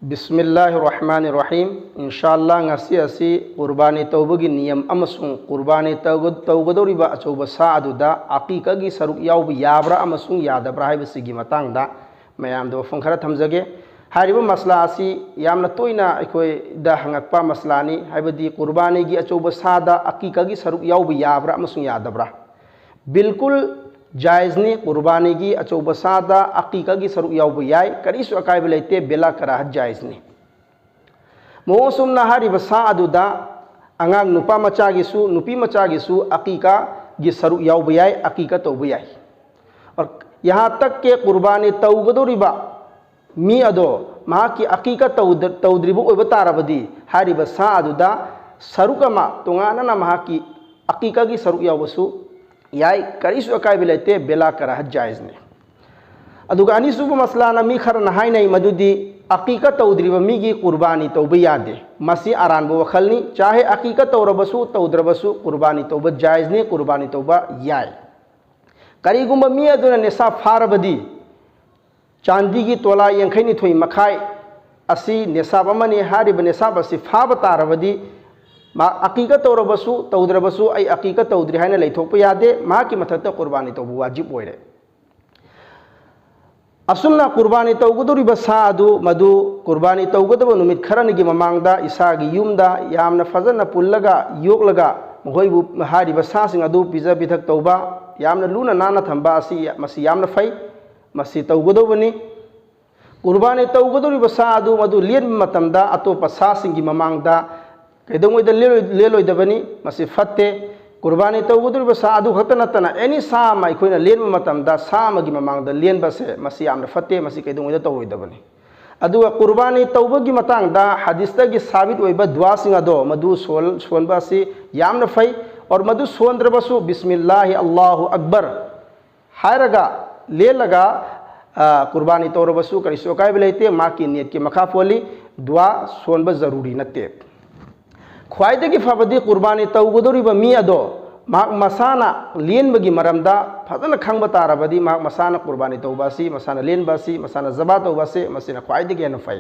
बिस्मिल्लाहिर्रहमानिर्रहीम इंशाअल्लाह ngasi asi कुर्बानी तौबगी नियम अमसुंग कुर्बानी तौगदौरिबा अचौबा सा अदुदा अकीकागी सरुक याउब याब्रा अमसुंग यादब्रा हाइबसिगी मतांगदा मयामदो वफम खरा थमजगे हारिबा मसला asi यामना तोइना अखोय दा हंगकपा मसलानी हाइबदी कुर्बानीगी अचौबा सादा अकीकागी सरुक याउब याब्रा अमसुंग यादब्रा बिल्कुल जायज़नी कुर्बानी की अचौब सादा अकीका की सरुक याउब याय करीसु अकायब लेते बेला कराहत जायज़नी मोसुमना हारिब सा अदुदा अंगांग नुपा मचागिसु नुपी मचागिसु अकीका की सरुक याउब याय अकीका तौब याय और यहाँ तक के कुर्बानी तौगदोरिबा मी अदो मा की अकीका तौद्रिबु ओइब तारबदी हारिब सा अदुदा सरुक अमा तोंगाना मा की अकीका की सरुक याउबसु याय करीसु अकायब लेते बेला कराहत जायज़नी अदुगा अनिसुब मसलाना मी खरना हाइनै मदुदी अकीका तौद्रिबा मीगी कुर्बानी तौब यादे मसी आरानबो वखलनी चाहे अकीका तौरबसु तौद्रबसु कुर्बानी तौब जायज़नी कुर्बानी तौब याय करीगुंबा मी अदुना निसा फारबदी चांदी की तोला यंखैनी थोई मखाय असी निसाब अमनी हारिब निसाब असी फाब तारबदी मा अकीका तौरबसु तौद्रबसु आई अकीका तौद्रि हाइना लेथोप यादे मा की मथक्ता कुर्बानी तौब वाजिब ओइरे असुमना कुर्बानी तौगदोरिबा सा अदु मदु कुर्बानी तौगदब नुमित खरनगी ममांगदा इसागी युमदा यामना फजना पुल्लगा योगलगा मखोइबु हारिबा सासिंग अदु पिजा पिथक तौबा यामना लुना नाना थंबा असी मसी यामना फै मसी तौगदोबनी कुर्बानी तौगदोरिबा सा अदु मदु लेन मतमदा अतोपा सासिंगी ममांगदा कईदोंगोइदा लेलोइदबनी मसी फत्ते कुर्बानी तौगदोरिबा सा अदु खत नतना एनी सा मा अखोइना लेन मतमदा सा मगी ममांगदा लेनबसे मसी यामना फत्ते मसी कईदोंगोइदा तौइदबनी अदुगा कुर्बानी तौबगी मतांगदा हदीसदगी साबित ओइबा दुआसिंग अदो मदु सोनबासी यामना फै और मदु सोनद्रबसु बिस्मिल्लाहि अल्लाहु अकबर हायरगा लेलगा कुर्बानी तौरबसु करिसो कायब लेते मा की नियत की मखा फोली दुआ सोनबा जरूरी नते ख्वाइदगी फबदी कुर्बानी तौगदोरिबा मी अदो माक मसाना लेनबगी मरमदा फजन खंग तारबदी माक मसाना कुर्बानी तौबासी मसाना लेनबासी मसाना जबा तौबासे मसिना ख्वाइदगी न फै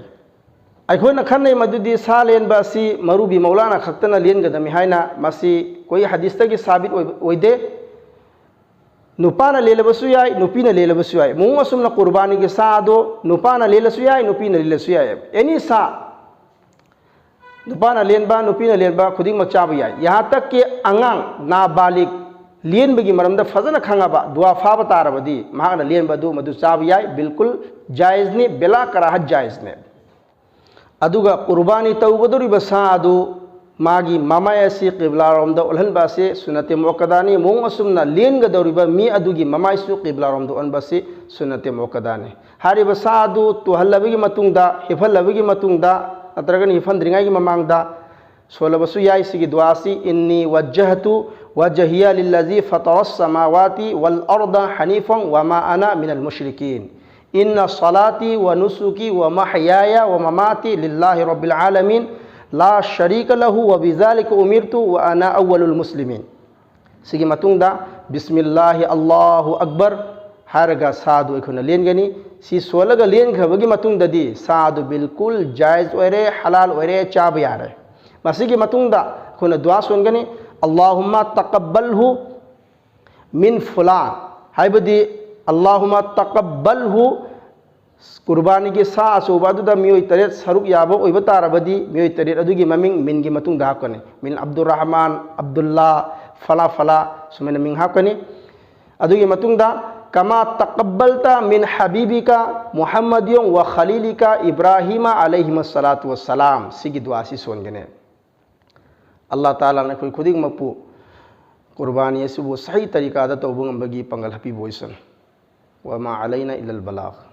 अखोइना खन्नै मदुदी सा लेनबासी मरुबी मौलाना खक्तना लेनगदमी हाइना मसी कोई हदीसतगी साबित ओइदे नुपाना लेलबसु याय नुपीना लेलबसु याय मुंग असुमना कुर्बानी के सा अदो नुपाना लेलसु याय नुपीना लेलसु याय एनी सा नुपाना लेनबा खुदिंग मचाब याय यहाँ तक के अंगांग नाबालिग लेनबगी मरमदा फजन खंगाबा दुआ फाब तारबदी महागना लेनबदु मदु चाब याय बिल्कुल जायज़नी बेला कराहत जायज़ने अदुगा कुर्बानी तौगदोरिबा सा अदु मागी ममाय असि क़िबलारोमदा उल्हनबासे सुन्नते मुअक्कदानी मोंग असुमना लेनगदौरिबा मी अदुगी ममायसु क़िबलारोमदा उल्हनबासे सुन्नते मुअक्कदानी हारिबा सा अदु तुहल्लबगी मतुंगदा हिफल्लबगी मतुंगदा नत्रगन हिफंद्रिंगागी ममांगदा सोलबसु याय सिगी दुआसी इन्नी वज्जहतु वजहिया लिल्लज़ी फतरस समावाति वल अर्दा हनीफन वमा अना मिनल मुशरिकीन इन्ना सलाती व नुसुकी व महयाया व ममाती लिल्लाहि रब्बिल आलमीन ला शरीक लहु व बिज़ालिका उमिरतु व अना अव्वलुल मुस्लिमीन सिगी मतुंगदा बिस्मिल्लाहि अल्लाहु अकबर हारगा सादु अखोना लेनगनी सी सोलगा लेन खबगी मतुंगददी सादु बिल्कुल जायज़ ओइरे हलाल ओइरे चाब यारे मसीगी मतुंगदा अखोना दुआ सोनगनी अल्लाहुम्मा तक़ब्बलहु मिन फुलान हाइबदी अल्लाहुम्मा तक़ब्बलहु कुर्बानी की सा अचौबादुदा मियोय तरेत सरुक याबो ओइबा तारबदी मियोय तरेत अदुगी ममिंग मिनगी मतुंगदा हाकनी मिन अब्दुर्रहमान अब्दुल्ला फला फला सुमेना मिंग हाकनी अदुगी मतुंगदा कमा तक़ब्बलता मिन हबीबिका मुहम्मदियों व खलीलिका इब्राहिमा अलैहिस्सलातु वस्सलाम सिगी दुआसी सोनगने अल्लाह ताला ने कोई खुदिंग मपु कुर्बानी असुबु सही तरीका दा तौबंगबगी पंगल हपी बोइसन व मा अलैना इल्लल बलाग।